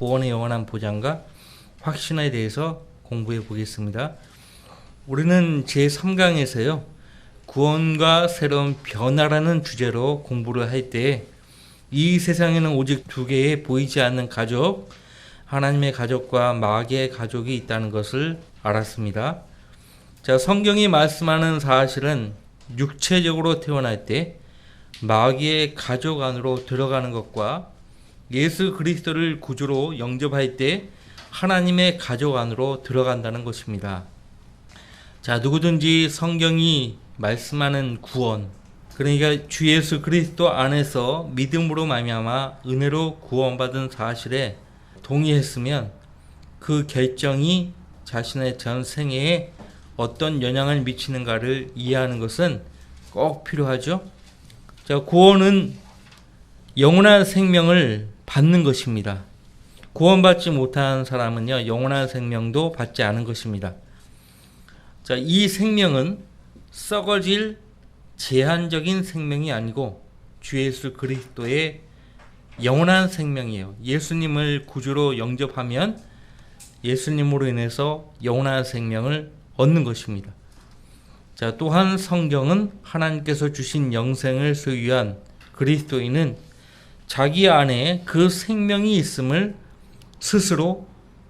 구원의 영원한 보장과 확신에 대해서 공부해 보겠습니다. 우리는 제3강에서요. 구원과 새로운 변화라는 주제로 공부를 할 때 이 세상에는 오직 두 개의 보이지 않는 가족, 하나님의 가족과 마귀의 가족이 있다는 것을 알았습니다. 자, 성경이 말씀하는 사실은 육체적으로 태어날 때 마귀의 가족 안으로 들어가는 것과 예수 그리스도를 구주로 영접할 때 하나님의 가족 안으로 들어간다는 것입니다. 자, 누구든지 성경이 말씀하는 구원, 그러니까 주 예수 그리스도 안에서 믿음으로 말미암아 은혜로 구원받은 사실에 동의했으면 그 결정이 자신의 전 생애에 어떤 영향을 미치는가를 이해하는 것은 꼭 필요하죠. 자, 구원은 영원한 생명을 받는 것입니다. 구원받지 못한 사람은요, 영원한 생명도 받지 않은 것입니다. 자, 이 생명은 썩어질 제한적인 생명이 아니고 주 예수 그리스도의 영원한 생명이에요. 예수님을 구주로 영접하면 예수님으로 인해서 영원한 생명을 얻는 것입니다. 자, 또한 성경은 하나님께서 주신 영생을 소유한 그리스도인은 자기 안에 그 생명이 있음을 스스로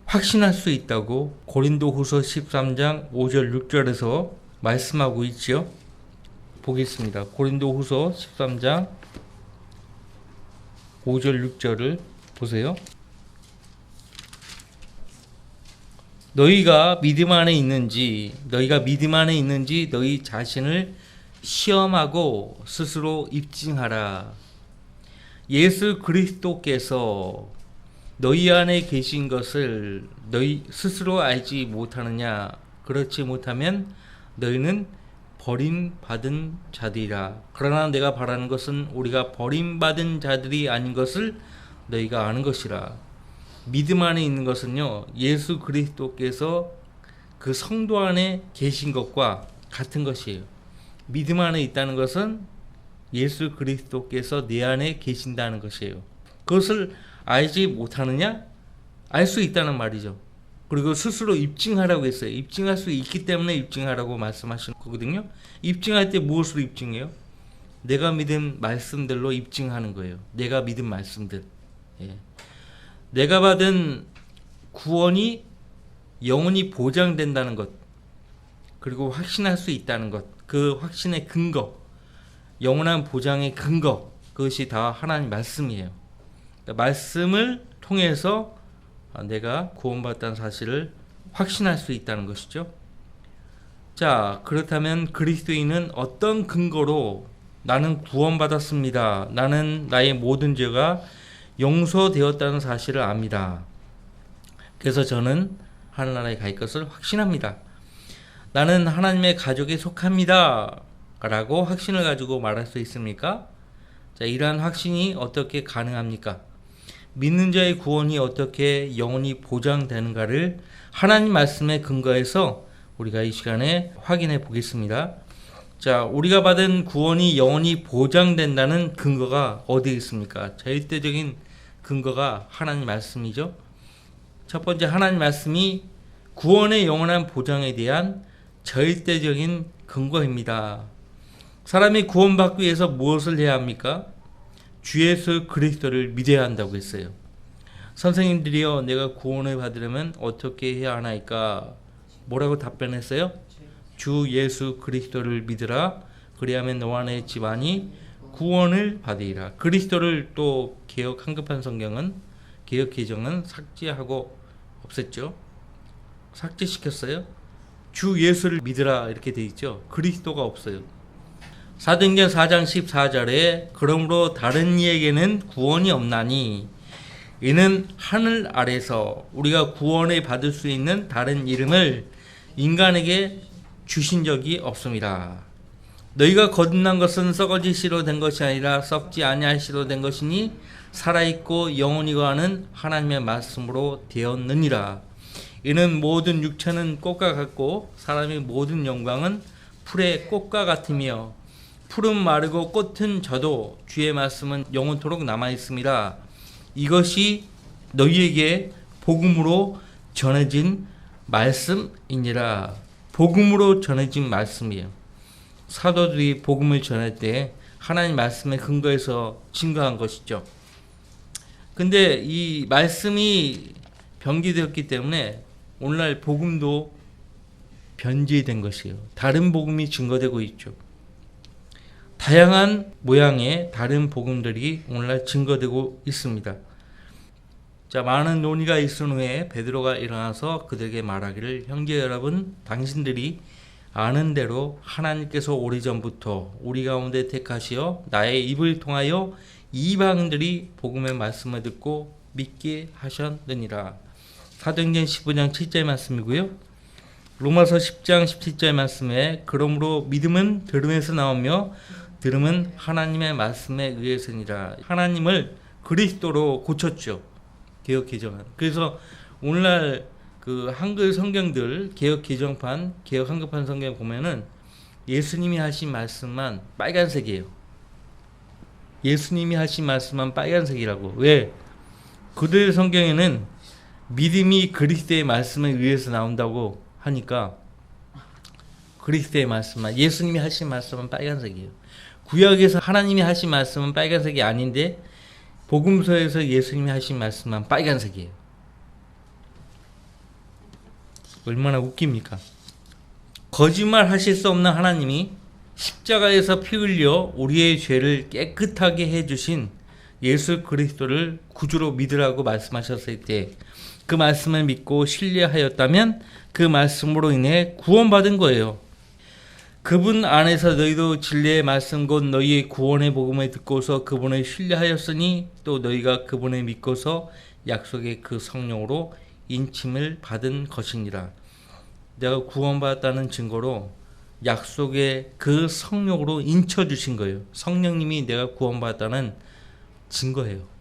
확신할 수 있다고 고린도후서 13장 5절 6절에서 말씀하고 있죠. 보겠습니다. 고린도후서 13장 5절 6절을 보세요. 너희가 믿음 안에 있는지 너희 자신을 시험하고 스스로 입증하라. 예수 그리스도께서 너희 안에 계신 것을 너희 스스로 알지 못하느냐? 그렇지 못하면 너희는 버림받은 자들이라. 그러나 내가 바라는 것은 우리가 버림받은 자들이 아닌 것을 너희가 아는 것이라. 믿음 안에 있는 것은요, 예수 그리스도께서 그 성도 안에 계신 것과 같은 것이에요. 믿음 안에 있다는 것은 예수 그리스도께서 내 안에 계신다는 것이에요. 그것을 알지 못하느냐? 알 수 있다는 말이죠. 그리고 스스로 입증하라고 했어요. 입증할 수 있기 때문에 입증하라고 말씀하시는 거거든요. 입증할 때 무엇으로 입증해요? 내가 믿은 말씀들로 입증하는 거예요. 내가 믿은 말씀들. 예. 내가 받은 구원이 영원히 보장된다는 것, 그리고 확신할 수 있다는 것, 그 확신의 근거, 영원한 보장의 근거, 그것이 다 하나님 말씀이에요. 그러니까 말씀을 통해서 내가 구원받았다는 사실을 확신할 수 있다는 것이죠. 자, 그렇다면 그리스도인은 어떤 근거로 나는 구원받았습니다, 나는 나의 모든 죄가 용서되었다는 사실을 압니다. 그래서 저는 하늘나라에 갈 것을 확신합니다. 나는 하나님의 가족에 속합니다 라고 확신을 가지고 말할 수 있습니까? 자, 이러한 확신이 어떻게 가능합니까? 믿는 자의 구원이 어떻게 영원히 보장되는가를 하나님 말씀에 근거해서 우리가 이 시간에 확인해 보겠습니다. 자, 우리가 받은 구원이 영원히 보장된다는 근거가 어디에 있습니까? 절대적인 근거가 하나님 말씀이죠. 첫 번째, 하나님 말씀이 구원의 영원한 보장에 대한 절대적인 근거입니다. 사람이 구원받기 위해서 무엇을 해야 합니까? 주 예수 그리스도를 믿어야 한다고 했어요. 선생님들이요, 내가 구원을 받으려면 어떻게 해야 하나이까? 뭐라고 답변했어요? 주 예수 그리스도를 믿으라. 그리하면 너와 내 집안이 구원을 받으리라. 그리스도를 또 개역 한급한 성경은, 개역 개정은 삭제하고 없앴죠. 삭제시켰어요. 주 예수를 믿으라 이렇게 돼 있죠. 그리스도가 없어요. 사도행전 4장 14절에 그러므로 다른 이에게는 구원이 없나니 이는 하늘 아래서 우리가 구원을 받을 수 있는 다른 이름을 인간에게 주신 적이 없습니다. 너희가 거듭난 것은 썩어질 씨로 된 것이 아니라 썩지 아니할 씨로 된 것이니 살아있고 영원히 거하는 하나님의 말씀으로 되었느니라. 이는 모든 육체는 꽃과 같고 사람의 모든 영광은 풀의 꽃과 같으며 풀은 마르고 꽃은 져도 주의 말씀은 영원토록 남아있습니다. 이것이 너희에게 복음으로 전해진 말씀이니라. 복음으로 전해진 말씀이에요. 사도들이 복음을 전할 때 하나님 말씀에 근거해서 증거한 것이죠. 근데 이 말씀이 변기되었기 때문에 오늘날 복음도 변질된 것이에요. 다른 복음이 증거되고 있죠. 다양한 모양의 다른 복음들이 오늘날 증거되고 있습니다. 자, 많은 논의가 있은 후에 베드로가 일어나서 그들에게 말하기를, 형제 여러분, 당신들이 아는 대로 하나님께서 오래전부터 우리 가운데 택하시어 나의 입을 통하여 이방인들이 복음의 말씀을 듣고 믿게 하셨느니라. 사도행전 15장 7절 말씀이고요. 로마서 10장 17절 말씀에 그러므로 믿음은 들음에서 나오며 들음은 하나님의 말씀에 의해서니라. 하나님을 그리스도로 고쳤죠. 개역 개정안. 그래서 오늘날 그 한글 성경들 개역 개정판, 개역 한글판 성경 보면은 예수님이 하신 말씀만 빨간색이에요. 예수님이 하신 말씀만 빨간색이라고. 왜? 그들 성경에는 믿음이 그리스도의 말씀에 의해서 나온다고 하니까 그리스도의 말씀만, 예수님이 하신 말씀은 빨간색이에요. 구약에서 하나님이 하신 말씀은 빨간색이 아닌데 복음서에서 예수님이 하신 말씀만 빨간색이에요. 얼마나 웃깁니까? 거짓말 하실 수 없는 하나님이 십자가에서 피 흘려 우리의 죄를 깨끗하게 해주신 예수 그리스도를 구주로 믿으라고 말씀하셨을 때 그 말씀을 믿고 신뢰하였다면 그 말씀으로 인해 구원받은 거예요. 그분 안에서 너희도 진리의 말씀 곧 너희의 구원의 복음을 듣고서 그분을 신뢰하였으니 또 너희가 그분을 믿고서 약속의 그 성령으로 인침을 받은 것이니라. 내가 구원받았다는 증거로 약속의 그 성령으로 인쳐주신 거예요. 성령님이 내가 구원받았다는 증거예요.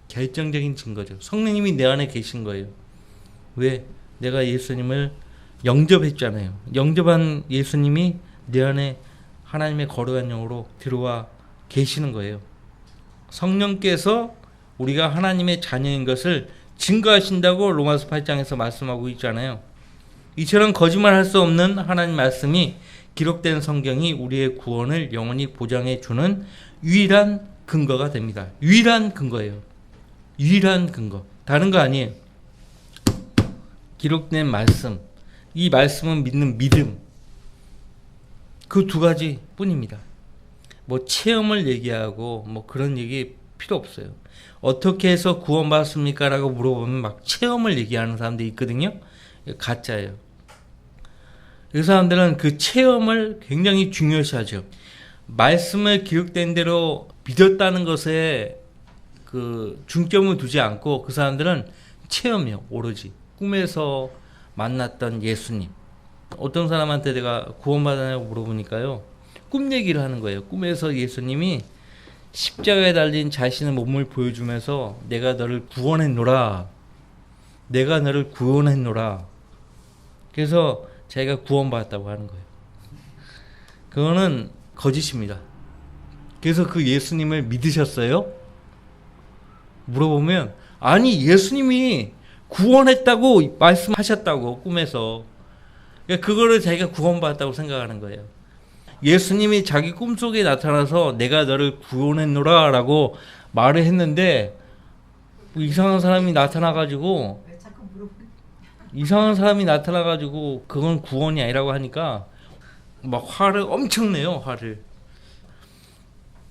결정적인 증거죠. 성령님이 내 안에 계신 거예요. 왜? 내가 예수님을 영접했잖아요. 영접한 예수님이 내 안에 하나님의 거룩한 영으로 들어와 계시는 거예요. 성령께서 우리가 하나님의 자녀인 것을 증거하신다고 로마서 8장에서 말씀하고 있잖아요. 이처럼 거짓말할 수 없는 하나님 말씀이 기록된 성경이 우리의 구원을 영원히 보장해 주는 유일한 근거가 됩니다. 유일한 근거예요. 유일한 근거. 다른 거 아니에요. 기록된 말씀. 이 말씀은 믿는 믿음. 그 두 가지 뿐입니다. 뭐 체험을 얘기하고 뭐 그런 얘기 필요 없어요. 어떻게 해서 구원받았습니까? 라고 물어보면 막 체험을 얘기하는 사람들이 있거든요. 가짜예요. 그 사람들은 그 체험을 굉장히 중요시하죠. 말씀을 기록된 대로 믿었다는 것에 그 중점을 두지 않고 그 사람들은 체험이요. 오로지 꿈에서 만났던 예수님. 어떤 사람한테 내가 구원받았냐고 물어보니까요, 꿈 얘기를 하는 거예요. 꿈에서 예수님이 십자가에 달린 자신의 몸을 보여주면서 내가 너를 구원했노라. 내가 너를 구원했노라. 그래서 자기가 구원받았다고 하는 거예요. 그거는 거짓입니다. 그래서 그 예수님을 믿으셨어요? 물어보면 아니 예수님이 구원했다고 말씀하셨다고 꿈에서. 그러니까 그거를 자기가 구원받았다고 생각하는 거예요. 예수님이 자기 꿈속에 나타나서 내가 너를 구원했노라 라고 말을 했는데 이상한 사람이 나타나가지고 그건 구원이 아니라고 하니까 막 화를 엄청 내요. 화를.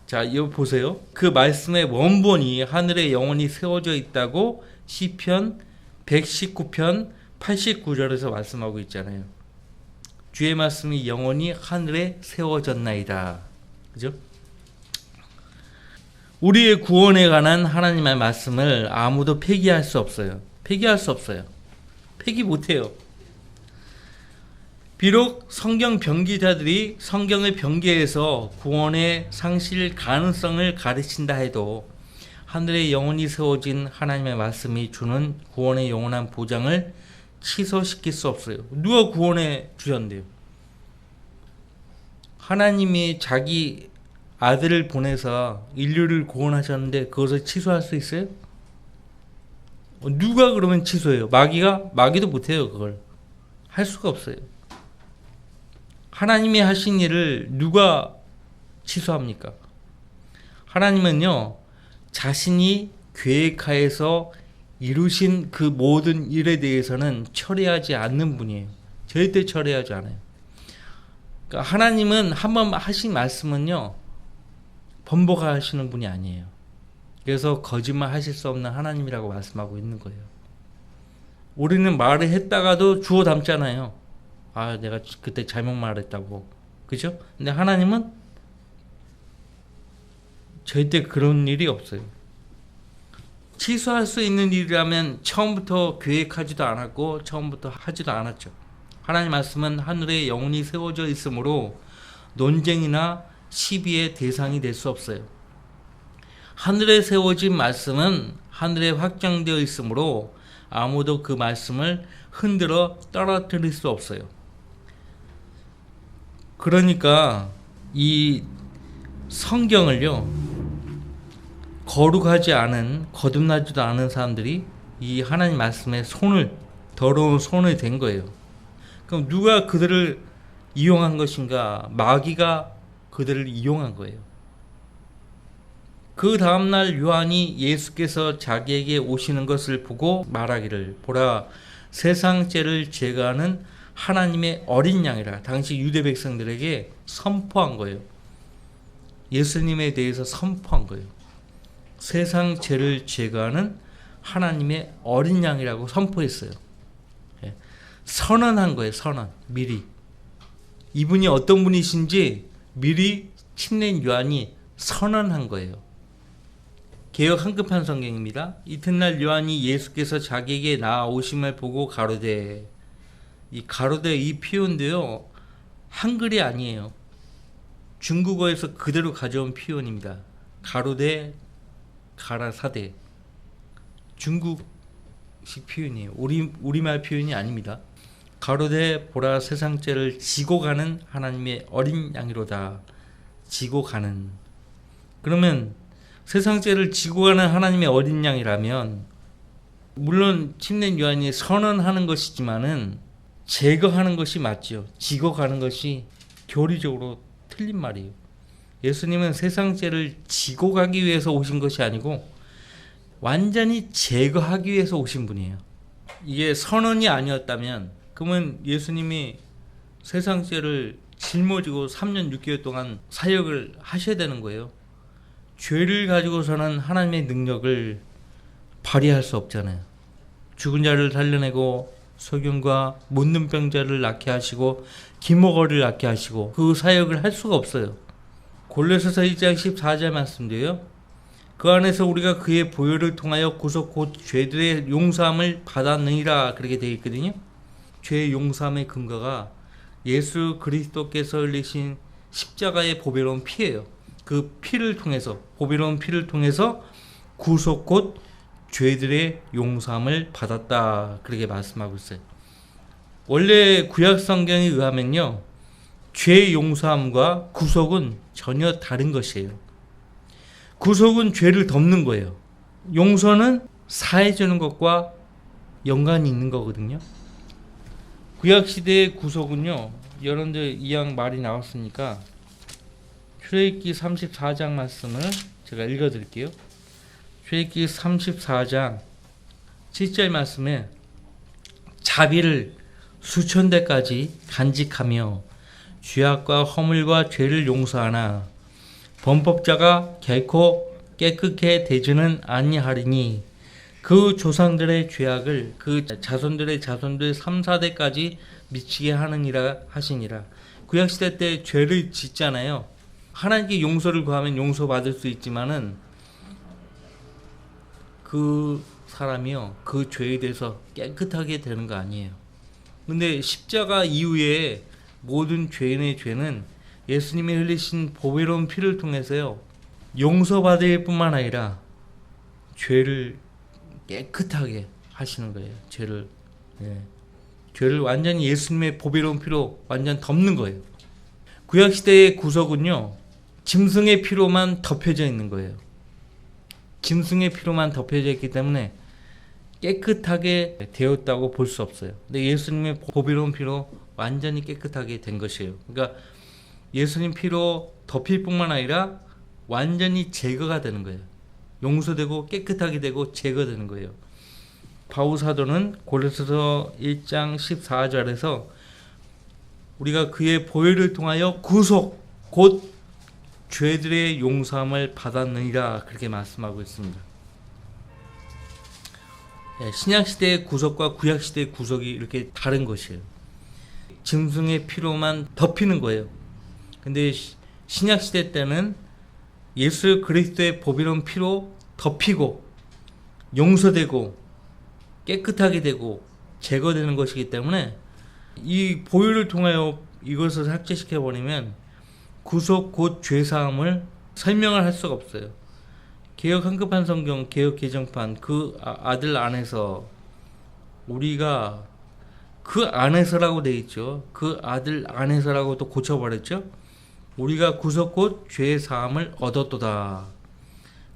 자, 이거 보세요. 그 말씀의 원본이 하늘에 영원히 세워져 있다고 시편 119편 89절에서 말씀하고 있잖아요. 주의 말씀이 영원히 하늘에 세워졌나이다. 그죠? 우리의 구원에 관한 하나님의 말씀을 아무도 폐기할 수 없어요. 폐기할 수 없어요. 폐기 못해요. 비록 성경 변기자들이 성경을 변개해서 구원의 상실 가능성을 가르친다 해도 하늘에 영원히 세워진 하나님의 말씀이 주는 구원의 영원한 보장을 취소시킬 수 없어요. 누가 구원해 주셨는데요? 하나님이 자기 아들을 보내서 인류를 구원하셨는데 그것을 취소할 수 있어요? 누가 그러면 취소해요? 마귀도 못해요. 그걸 할 수가 없어요. 하나님이 하신 일을 누가 취소합니까? 하나님은요, 자신이 계획하여서 이루신 그 모든 일에 대해서는 철회하지 않는 분이에요. 절대 철회하지 않아요. 그러니까 하나님은 한번 하신 말씀은요, 번복하시는 분이 아니에요. 그래서 거짓말 하실 수 없는 하나님이라고 말씀하고 있는 거예요. 우리는 말을 했다가도 주워 담잖아요. 아, 내가 그때 잘못 말했다고. 그죠? 근데 하나님은 절대 그런 일이 없어요. 취소할 수 있는 일이라면 처음부터 계획하지도 않았고 처음부터 하지도 않았죠. 하나님 말씀은 하늘에 영원히 세워져 있으므로 논쟁이나 시비의 대상이 될 수 없어요. 하늘에 세워진 말씀은 하늘에 확정되어 있으므로 아무도 그 말씀을 흔들어 떨어뜨릴 수 없어요. 그러니까 이 성경을요, 거룩하지 않은, 거듭나지도 않은 사람들이 이 하나님 말씀에 더러운 손을 댄 거예요. 그럼 누가 그들을 이용한 것인가? 마귀가 그들을 이용한 거예요. 그 다음날 요한이 예수께서 자기에게 오시는 것을 보고 말하기를, 보라, 세상 죄를 제거하는 하나님의 어린 양이라. 당시 유대 백성들에게 선포한 거예요. 예수님에 대해서 선포한 거예요. 세상 죄를 제거하는 하나님의 어린 양이라고 선포했어요. 선언한 거예요. 선언. 미리. 이분이 어떤 분이신지 미리 침례 요한이 선언한 거예요. 개역 한급한 성경입니다. 이튿날 요한이 예수께서 자기에게 나아오심을 보고 가로되, 이 표현도요, 한글이 아니에요. 중국어에서 그대로 가져온 표현입니다. 가로되 가라사대, 중국식 표현이에요. 우리말 표현이 아닙니다. 가로되 보라, 세상 죄를 지고 가는 하나님의 어린 양이로다. 지고 가는. 그러면 세상 죄를 지고 가는 하나님의 어린 양이라면, 물론 침례 요한이 선언하는 것이지만은 제거하는 것이 맞죠. 지고 가는 것이 교리적으로 틀린 말이에요. 예수님은 세상 죄를 지고 가기 위해서 오신 것이 아니고 완전히 제거하기 위해서 오신 분이에요. 이게 선언이 아니었다면, 그러면 예수님이 세상 죄를 짊어지고 3년 6개월 동안 사역을 하셔야 되는 거예요. 죄를 가지고서는 하나님의 능력을 발휘할 수 없잖아요. 죽은 자를 살려내고 소경과 문둥병자를 낫게 하시고 기목어를 낫게 하시고 그 사역을 할 수가 없어요. 골로새서 1장 14절 말씀도요, 그 안에서 우리가 그의 보혈을 통하여 구속 곧 죄들의 용서함을 받았느니라, 그렇게 되어 있거든요. 죄의 용서함의 근거가 예수 그리스도께서 흘리신 십자가의 보배로운 피예요. 그 피를 통해서, 보배로운 피를 통해서 구속 곧 죄들의 용서함을 받았다, 그렇게 말씀하고 있어요. 원래 구약 성경에 의하면요, 죄 용서함과 구속은 전혀 다른 것이에요. 구속은 죄를 덮는 거예요. 용서는 사해주는 것과 연관이 있는 거거든요. 구약시대의 구속은요, 여러분들 이왕 말이 나왔으니까 출애굽기 34장 말씀을 제가 읽어드릴게요. 출애굽기 34장 7절 말씀에 자비를 수천 대까지 간직하며 죄악과 허물과 죄를 용서하나 범법자가 결코 깨끗게 되지는 아니하리니 그 조상들의 죄악을 그 자손들의 3, 4대까지 미치게 하느니라 하시니라. 구약시대 때 죄를 짓잖아요. 하나님께 용서를 구하면 용서받을 수 있지만은 그 사람이요, 그 죄에 대해서 깨끗하게 되는 거 아니에요. 근데 십자가 이후에 모든 죄인의 죄는 예수님이 흘리신 보배로운 피를 통해서요, 용서받을 뿐만 아니라 죄를 깨끗하게 하시는 거예요. 죄를 완전히 예수님의 보배로운 피로 완전 덮는 거예요. 구약시대의 구속은요, 짐승의 피로만 덮여져 있는 거예요. 짐승의 피로만 덮여져 있기 때문에 깨끗하게 되었다고 볼 수 없어요. 근데 예수님의 보배로운 피로 완전히 깨끗하게 된 것이에요. 그러니까 예수님 피로 덮일 뿐만 아니라 완전히 제거가 되는 거예요. 용서되고 깨끗하게 되고 제거되는 거예요. 바울 사도는 고린도서 1장 14절에서 우리가 그의 보혈을 통하여 구속 곧 죄들의 용서함을 받았느니라 그렇게 말씀하고 있습니다. 신약시대의 구속과 구약시대의 구속이 이렇게 다른 것이에요. 짐승의 피로만 덮이는 거예요. 근데 신약시대 때는 예수 그리스도의 보배로운 피로 덮이고 용서되고 깨끗하게 되고 제거되는 것이기 때문에 이 보혈을 통하여 이것을 삭제시켜 버리면 구속 곧 죄사함을 설명을 할 수가 없어요. 개역 한급한 성경 개역 개정판 그 아들 안에서 우리가 그 안에서라고 돼 있죠. 그 아들 안에서라고 또 고쳐버렸죠. 우리가 구속 곧 죄사함을 얻었도다.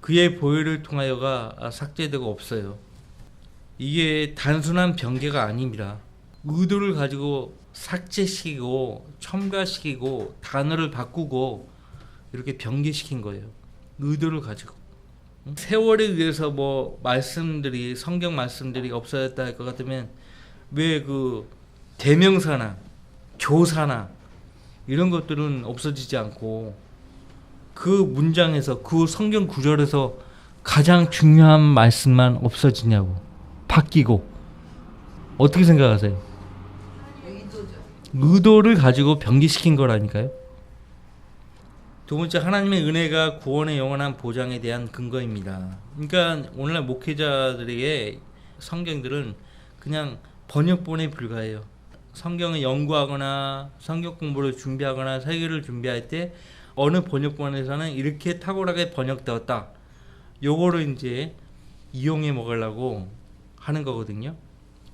그의 보혈을 통하여가 삭제되고 없어요. 이게 단순한 변개가 아닙니다. 의도를 가지고 삭제시키고 첨가시키고 단어를 바꾸고 이렇게 변개시킨 거예요. 의도를 가지고. 세월에 의해서 뭐 말씀들이 성경 말씀들이 없어졌다 할 것 같으면 왜 그 대명사나 교사나 이런 것들은 없어지지 않고 그 문장에서 그 성경 구절에서 가장 중요한 말씀만 없어지냐고 바뀌고 어떻게 생각하세요? 의도를 가지고 변기시킨 거라니까요. 두 번째, 하나님의 은혜가 구원의 영원한 보장에 대한 근거입니다. 그러니까 오늘날 목회자들에게 성경들은 그냥 번역본에 불과해요. 성경을 연구하거나 성경 공부를 준비하거나 설교를 준비할 때 어느 번역본에서는 이렇게 탁월하게 번역되었다. 요거를 이제 이용해 먹으려고 하는 거거든요.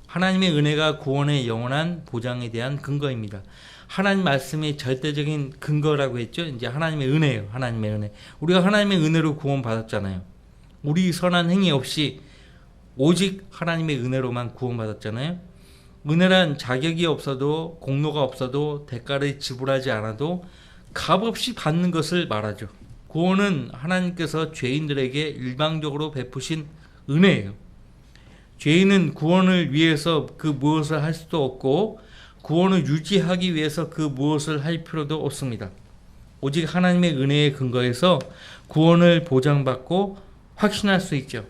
하나님의 은혜가 구원의 영원한 보장에 대한 근거입니다. 하나님 말씀이 절대적인 근거라고 했죠. 이제 하나님의 은혜예요. 하나님의 은혜. 우리가 하나님의 은혜로 구원받았잖아요. 우리 선한 행위 없이 오직 하나님의 은혜로만 구원받았잖아요. 은혜란 자격이 없어도 공로가 없어도 대가를 지불하지 않아도 값없이 받는 것을 말하죠. 구원은 하나님께서 죄인들에게 일방적으로 베푸신 은혜예요. 죄인은 구원을 위해서 그 무엇을 할 수도 없고 구원을 유지하기 위해서 그 무엇을 할 필요도 없습니다. 오직 하나님의 은혜에 근거해서 구원을 보장받고 확신할 수 있죠.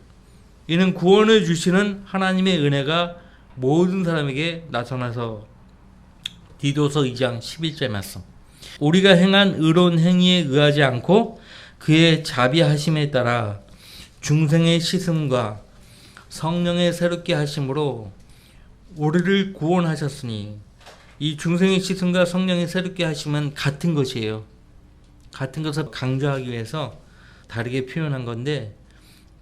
이는 구원을 주시는 하나님의 은혜가 모든 사람에게 나타나서 디도서 2장 11절 말씀. 우리가 행한 의로운 행위에 의하지 않고 그의 자비하심에 따라 중생의 씻음과 성령의 새롭게 하심으로 우리를 구원하셨으니 이 중생의 씻음과 성령의 새롭게 하심은 같은 것이에요. 같은 것을 강조하기 위해서 다르게 표현한 건데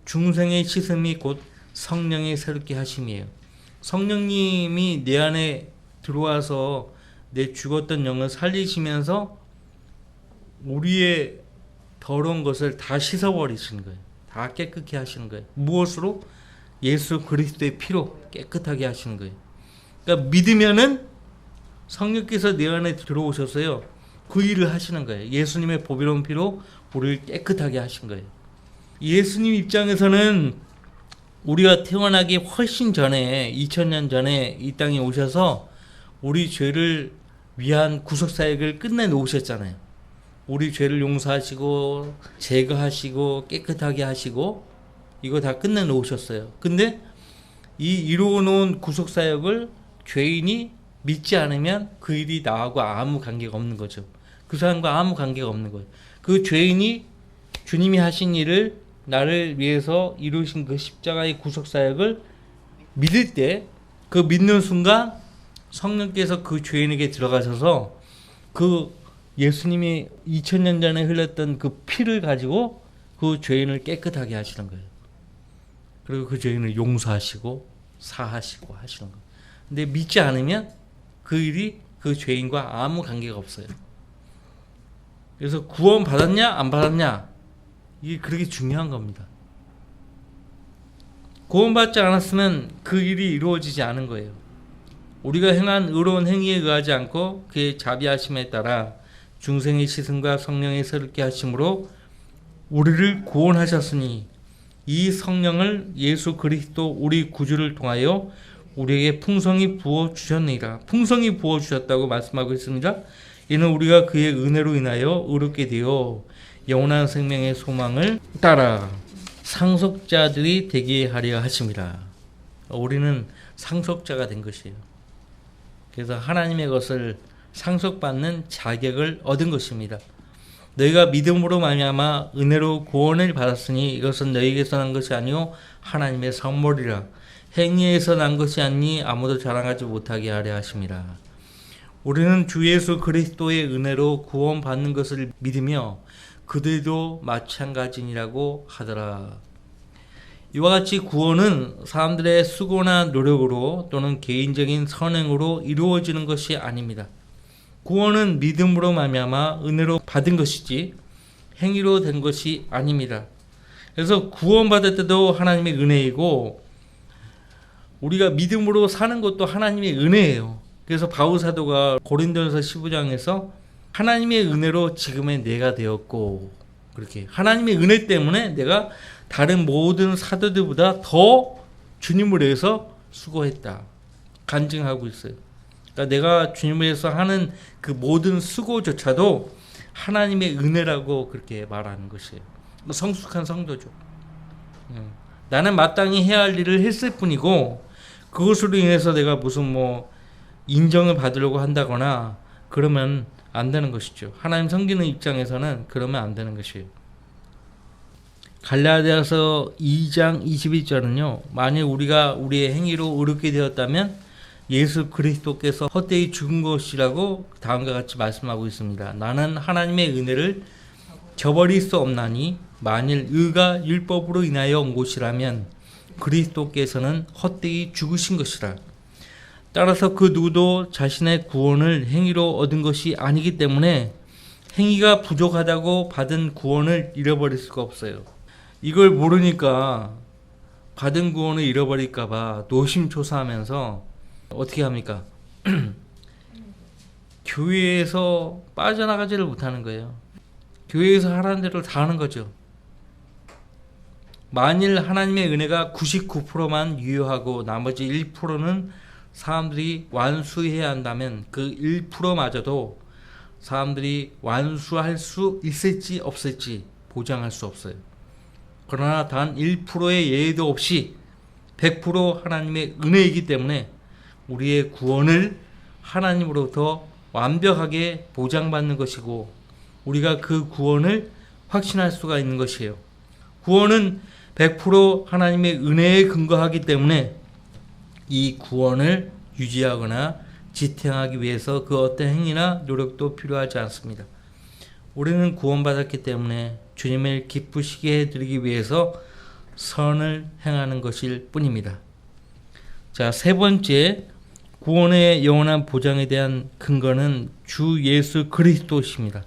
중생의 씻음이 곧 성령의 새롭게 하심이에요. 성령님이 내 안에 들어와서 내 죽었던 영을 살리시면서 우리의 더러운 것을 다 씻어버리시는 거예요. 다 깨끗게 하시는 거예요. 무엇으로? 예수 그리스도의 피로 깨끗하게 하시는 거예요. 그러니까 믿으면은 성령께서 내 안에 들어오셔서요. 그 일을 하시는 거예요. 예수님의 보배로운 피로 우리를 깨끗하게 하신 거예요. 예수님 입장에서는 우리가 태어나기 훨씬 전에 2000년 전에 이 땅에 오셔서 우리 죄를 위한 구속사역을 끝내놓으셨잖아요. 우리 죄를 용서하시고 제거하시고 깨끗하게 하시고 이거 다 끝내놓으셨어요. 근데 이 이루어놓은 구속사역을 죄인이 믿지 않으면 그 일이 나하고 아무 관계가 없는 거죠. 그 사람과 아무 관계가 없는 거예요. 그 죄인이 주님이 하신 일을 나를 위해서 이루신 그 십자가의 구속사역을 믿을 때 그 믿는 순간 성령께서 그 죄인에게 들어가셔서 그 예수님이 2000년 전에 흘렸던 그 피를 가지고 그 죄인을 깨끗하게 하시는 거예요. 그리고 그 죄인을 용서하시고 사하시고 하시는 거예요. 근데 믿지 않으면 그 일이 그 죄인과 아무 관계가 없어요. 그래서 구원 받았냐 안 받았냐 이게 그렇게 중요한 겁니다. 구원받지 않았으면 그 일이 이루어지지 않은 거예요. 우리가 행한 의로운 행위에 의하지 않고 그의 자비하심에 따라 중생의 시승과 성령의 새롭게 하심으로 우리를 구원하셨으니 이 성령을 예수 그리스도 우리 구주를 통하여 우리에게 풍성히 부어 주셨느니라. 풍성히 부어 주셨다고 말씀하고 있습니다. 이는 우리가 그의 은혜로 인하여 의롭게 되어 영원한 생명의 소망을 따라 상속자들이 되게 하려 하심이라. 우리는 상속자가 된 것이에요. 그래서 하나님의 것을 상속받는 자격을 얻은 것입니다. 너희가 믿음으로 말미암아 은혜로 구원을 받았으니 이것은 너희에게서 난 것이 아니요 하나님의 선물이라. 행위에서 난 것이 아니니 아무도 자랑하지 못하게 하려 하심이라. 우리는 주 예수 그리스도의 은혜로 구원받는 것을 믿으며 그들도 마찬가지니라고 하더라. 이와 같이 구원은 사람들의 수고나 노력으로 또는 개인적인 선행으로 이루어지는 것이 아닙니다. 구원은 믿음으로 말미암아 은혜로 받은 것이지 행위로 된 것이 아닙니다. 그래서 구원받을 때도 하나님의 은혜이고 우리가 믿음으로 사는 것도 하나님의 은혜예요. 그래서 바울 사도가 고린도전서 15장에서 하나님의 은혜로 지금의 내가 되었고, 그렇게 하나님의 은혜 때문에 내가 다른 모든 사도들보다 더 주님을 위해서 수고했다 간증하고 있어요. 그러니까 내가 주님을 위해서 하는 그 모든 수고조차도 하나님의 은혜라고 그렇게 말하는 것이에요. 성숙한 성도죠. 나는 마땅히 해야 할 일을 했을 뿐이고 그것으로 인해서 내가 무슨 인정을 받으려고 한다거나 그러면 안 되는 것이죠. 하나님 섬기는 입장에서는 그러면 안 되는 것이에요. 갈라디아서 2장 21절은요. 만일 우리가 우리의 행위로 의롭게 되었다면 예수 그리스도께서 헛되이 죽은 것이라고 다음과 같이 말씀하고 있습니다. 나는 하나님의 은혜를 저버릴 수 없나니 만일 의가 율법으로 인하여 온 것이라면 그리스도께서는 헛되이 죽으신 것이라. 따라서 그 누구도 자신의 구원을 행위로 얻은 것이 아니기 때문에 행위가 부족하다고 받은 구원을 잃어버릴 수가 없어요. 이걸 모르니까 받은 구원을 잃어버릴까 봐 노심초사하면서 어떻게 합니까? 교회에서 빠져나가지를 못하는 거예요. 교회에서 하라는 대로 다 하는 거죠. 만일 하나님의 은혜가 99%만 유효하고 나머지 1%는 사람들이 완수해야 한다면 그 1%마저도 사람들이 완수할 수 있을지 없을지 보장할 수 없어요. 그러나 단 1%의 예외도 없이 100% 하나님의 은혜이기 때문에 우리의 구원을 하나님으로부터 완벽하게 보장받는 것이고 우리가 그 구원을 확신할 수가 있는 것이에요. 구원은 100% 하나님의 은혜에 근거하기 때문에 이 구원을 유지하거나 지탱하기 위해서 그 어떤 행위나 노력도 필요하지 않습니다. 우리는 구원받았기 때문에 주님을 기쁘시게 해드리기 위해서 선을 행하는 것일 뿐입니다. 자, 세 번째, 구원의 영원한 보장에 대한 근거는 주 예수 그리스도십니다.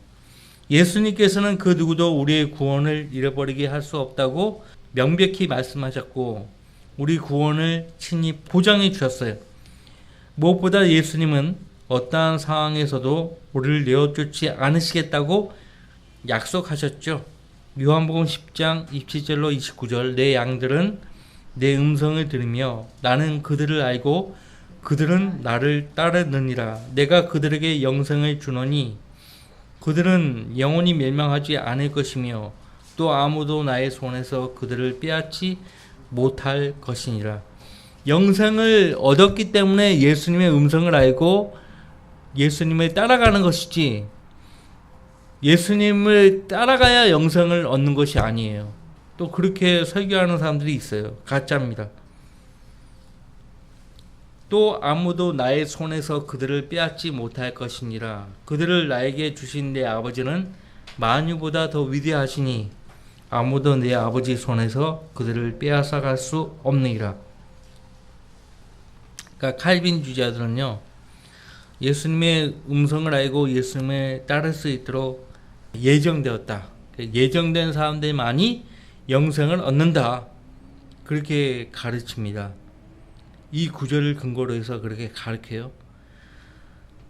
예수님께서는 그 누구도 우리의 구원을 잃어버리게 할 수 없다고 명백히 말씀하셨고 우리 구원을 친히 보장해 주셨어요. 무엇보다 예수님은 어떠한 상황에서도 우리를 내어쫓지 않으시겠다고 약속하셨죠. 요한복음 10장 27절로 29절 내 양들은 내 음성을 들으며 나는 그들을 알고 그들은 나를 따르느니라. 내가 그들에게 영생을 주노니 그들은 영원히 멸망하지 않을 것이며 또 아무도 나의 손에서 그들을 빼앗지 못할 것이니라. 영생을 얻었기 때문에 예수님의 음성을 알고 예수님을 따라가는 것이지 예수님을 따라가야 영생을 얻는 것이 아니에요. 또 그렇게 설교하는 사람들이 있어요. 가짜입니다. 또 아무도 나의 손에서 그들을 빼앗지 못할 것이니라. 그들을 나에게 주신 내 아버지는 만유보다 더 위대하시니 아무도 내 아버지 손에서 그들을 빼앗아갈 수 없느니라. 그러니까 칼빈 주자들은요, 예수님의 음성을 알고 예수님을 따를 수 있도록 예정되었다. 예정된 사람들만이 영생을 얻는다. 그렇게 가르칩니다. 이 구절을 근거로 해서 그렇게 가르쳐요.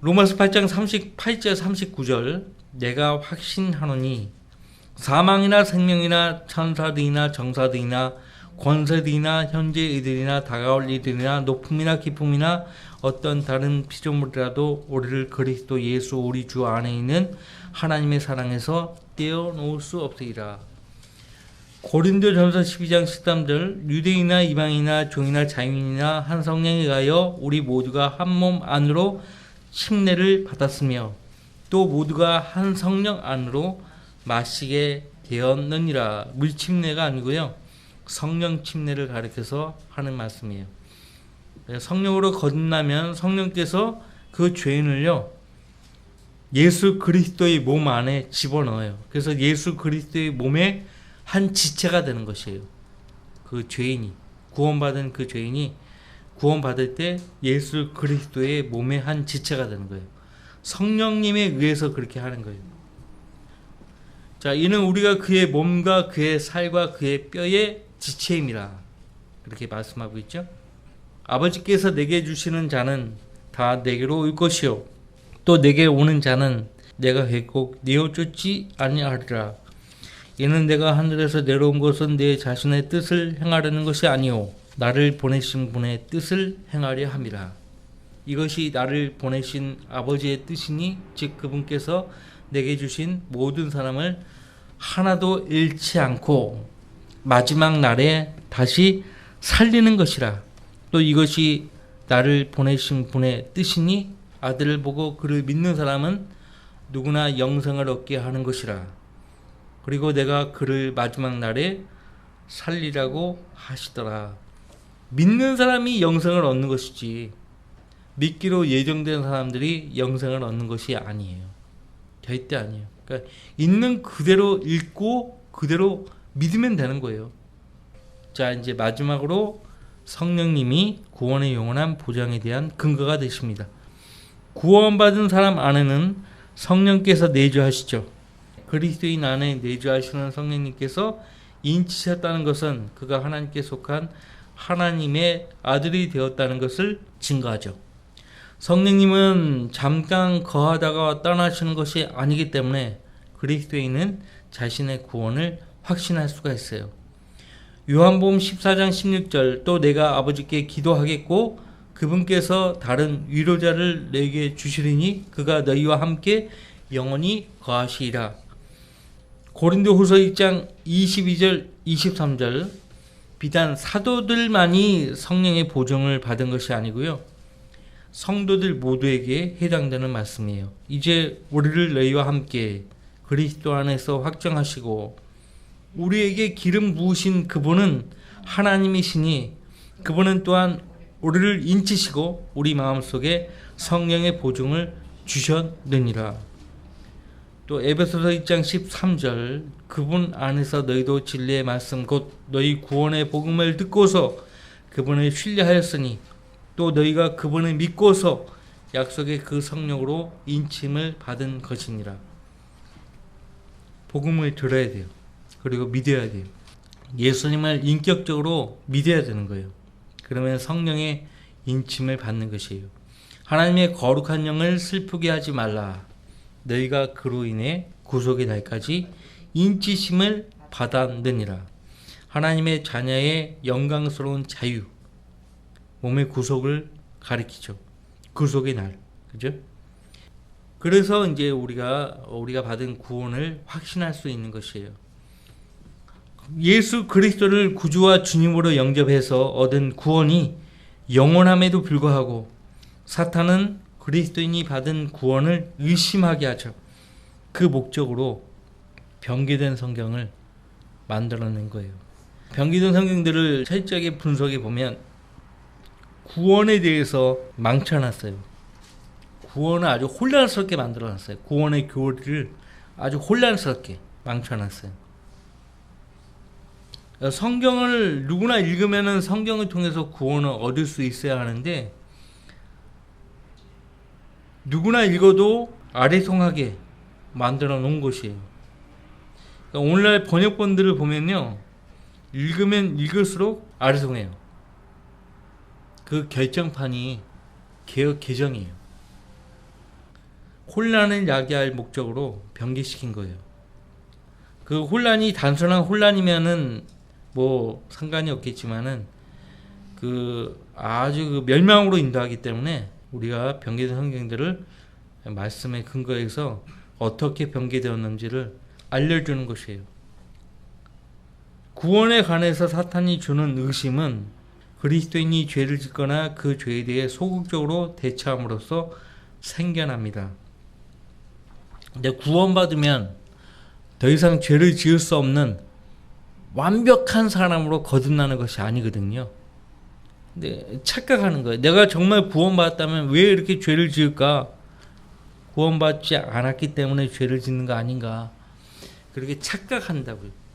로마서 8장 38절 39절 내가 확신하노니 사망이나 생명이나 천사들이나 정사들이나 권세들이나 현재의 이들이나 다가올 이들이나 높음이나 깊음이나 어떤 다른 피조물이라도 우리를 그리스도 예수 우리 주 안에 있는 하나님의 사랑에서 떼어놓을 수 없으리라. 고린도전서 12장 13절 유대인이나 이방인이나 종이나 자유인이나 한 성령에 의하여 우리 모두가 한 몸 안으로 침례를 받았으며 또 모두가 한 성령 안으로 마시게 되었느니라. 물침례가 아니고요. 성령 침례를 가리켜서 하는 말씀이에요. 성령으로 거듭나면 성령께서 그 죄인을요 예수 그리스도의 몸 안에 집어넣어요. 그래서 예수 그리스도의 몸의 한 지체가 되는 것이에요. 그 죄인이 구원받은 그 죄인이 구원받을 때 예수 그리스도의 몸의 한 지체가 되는 거예요. 성령님에 의해서 그렇게 하는 거예요. 자, 이는 우리가 그의 몸과 그의 살과 그의 뼈의 지체임이라 그렇게 말씀하고 있죠. 아버지께서 내게 주시는 자는 다 내게로 올 것이요 또 내게 오는 자는 내가 결국 내어쫓지 아니하리라. 이는 내가 하늘에서 내려온 것은 내 자신의 뜻을 행하려는 것이 아니요 나를 보내신 분의 뜻을 행하려 함이라. 이것이 나를 보내신 아버지의 뜻이니 즉 그분께서 내게 주신 모든 사람을 하나도 잃지 않고 마지막 날에 다시 살리는 것이라. 또 이것이 나를 보내신 분의 뜻이니 아들을 보고 그를 믿는 사람은 누구나 영생을 얻게 하는 것이라. 그리고 내가 그를 마지막 날에 살리라고 하시더라. 믿는 사람이 영생을 얻는 것이지 믿기로 예정된 사람들이 영생을 얻는 것이 아니에요. 절대 아니에요. 그러니까 있는 그대로 읽고 그대로 믿으면 되는 거예요. 자, 이제 마지막으로 성령님이 구원의 영원한 보장에 대한 근거가 되십니다. 구원받은 사람 안에는 성령께서 내주하시죠. 그리스도인 안에 내주하시는 성령님께서 인치셨다는 것은 그가 하나님께 속한 하나님의 아들이 되었다는 것을 증거하죠. 성령님은 잠깐 거하다가 떠나시는 것이 아니기 때문에 그리스도인은 자신의 구원을 확신할 수가 있어요. 요한복음 14장 16절 또 내가 아버지께 기도하겠고 그분께서 다른 위로자를 내게 주시리니 그가 너희와 함께 영원히 거하시리라. 고린도후서 1장 22절 23절 비단 사도들만이 성령의 보증을 받은 것이 아니고요. 성도들 모두에게 해당되는 말씀이에요. 이제 우리를 너희와 함께 그리스도 안에서 확정하시고 우리에게 기름 부으신 그분은 하나님이시니 그분은 또한 우리를 인치시고 우리 마음속에 성령의 보증을 주셨느니라. 또 에베소서 2장 13절 그분 안에서 너희도 진리의 말씀 곧 너희 구원의 복음을 듣고서 그분을 신뢰하였으니 또 너희가 그분을 믿고서 약속의 그 성령으로 인침을 받은 것이니라. 복음을 들어야 돼요. 그리고 믿어야 돼요. 예수님을 인격적으로 믿어야 되는 거예요. 그러면 성령의 인침을 받는 것이에요. 하나님의 거룩한 영을 슬프게 하지 말라. 너희가 그로 인해 구속의 날까지 인치심을 받았느니라. 하나님의 자녀의 영광스러운 자유, 몸의 구속을 가리키죠. 구속의 날, 그죠? 그래서 이제 우리가 받은 구원을 확신할 수 있는 것이에요. 예수 그리스도를 구주와 주님으로 영접해서 얻은 구원이 영원함에도 불구하고 사탄은 그리스도인이 받은 구원을 의심하게 하죠. 그 목적으로 변개된 성경을 만들어낸 거예요. 변개된 성경들을 철저하게 분석해 보면 구원에 대해서 망쳐놨어요. 구원을 아주 혼란스럽게 만들어놨어요. 구원의 교리를 아주 혼란스럽게 망쳐놨어요. 성경을 누구나 읽으면 성경을 통해서 구원을 얻을 수 있어야 하는데 누구나 읽어도 아리송하게 만들어 놓은 것이에요. 그러니까 오늘날 번역본들을 보면요, 읽으면 읽을수록 아리송해요. 그 결정판이 개혁 개정이에요. 혼란을 야기할 목적으로 변개시킨 거예요. 그 혼란이 단순한 혼란이면은 뭐 상관이 없겠지만은 그 아주 그 멸망으로 인도하기 때문에 우리가 변개된 성경들을 말씀에 근거해서 어떻게 변개되었는지를 알려주는 것이에요. 구원에 관해서 사탄이 주는 의심은 그리스도인이 죄를 짓거나 그 죄에 대해 소극적으로 대처함으로써 생겨납니다. 근데 구원받으면 더 이상 죄를 지을 수 없는 완벽한 사람으로 거듭나는 것이 아니거든요. 근데 착각하는 거예요. 내가 정말 구원받았다면 왜 이렇게 죄를 지을까? 구원받지 않았기 때문에 죄를 짓는 거 아닌가? 그렇게 착각한다고요.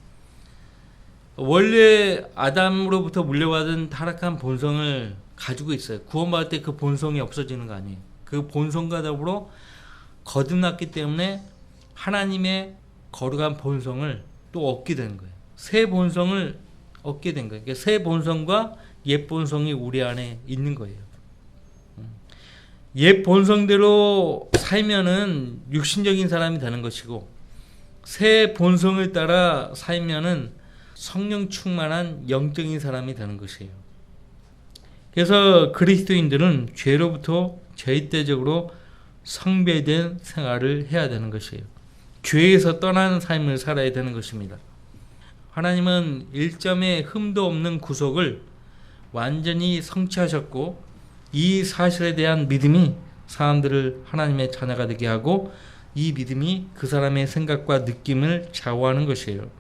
원래 아담으로부터 물려받은 타락한 본성을 가지고 있어요. 구원받을 때 그 본성이 없어지는 거 아니에요. 그 본성과 더불어 거듭났기 때문에 하나님의 거룩한 본성을 또 얻게 되는 거예요. 새 본성을 얻게 된 거예요. 그러니까 새 본성과 옛 본성이 우리 안에 있는 거예요. 옛 본성대로 살면은 육신적인 사람이 되는 것이고, 새 본성을 따라 살면은 성령 충만한 영적인 사람이 되는 것이에요. 그래서 그리스도인들은 죄로부터 절대적으로 성배된 생활을 해야 되는 것이에요. 죄에서 떠나는 삶을 살아야 되는 것입니다. 하나님은 1점의 흠도 없는 구속을 완전히 성취하셨고, 이 사실에 대한 믿음이 사람들을 하나님의 자녀가 되게 하고, 이 믿음이 그 사람의 생각과 느낌을 좌우하는 것이에요.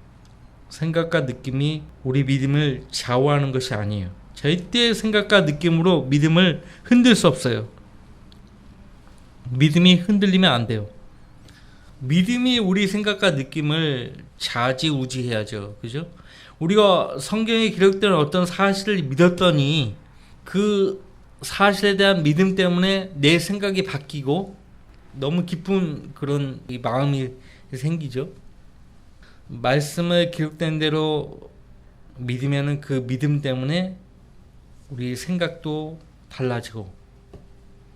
생각과 느낌이 우리 믿음을 좌우하는 것이 아니에요. 절대 생각과 느낌으로 믿음을 흔들 수 없어요. 믿음이 흔들리면 안 돼요. 믿음이 우리 생각과 느낌을 좌지우지해야죠. 그죠? 우리가 성경에 기록된 어떤 사실을 믿었더니 그 사실에 대한 믿음 때문에 내 생각이 바뀌고 너무 기쁜 그런 마음이 생기죠. 말씀을 기록된 대로 믿으면은 그 믿음 때문에 우리 생각도 달라지고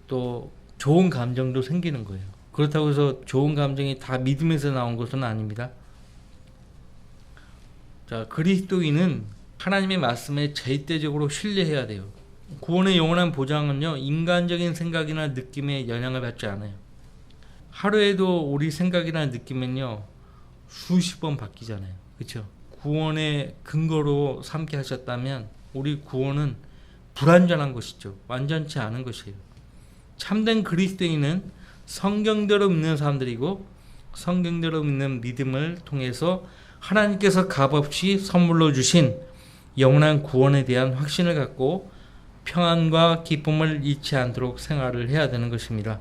또 좋은 감정도 생기는 거예요. 그렇다고 해서 좋은 감정이 다 믿음에서 나온 것은 아닙니다. 자, 그리스도인은 하나님의 말씀에 절대적으로 신뢰해야 돼요. 구원의 영원한 보장은요, 인간적인 생각이나 느낌에 영향을 받지 않아요. 하루에도 우리 생각이나 느낌은요, 수십 번 바뀌잖아요. 그렇죠? 구원의 근거로 삼게 하셨다면 우리 구원은 불완전한 것이죠. 완전치 않은 것이에요. 참된 그리스도인은 성경대로 믿는 사람들이고, 성경대로 믿는 믿음을 통해서 하나님께서 값없이 선물로 주신 영원한 구원에 대한 확신을 갖고 평안과 기쁨을 잃지 않도록 생활을 해야 되는 것입니다.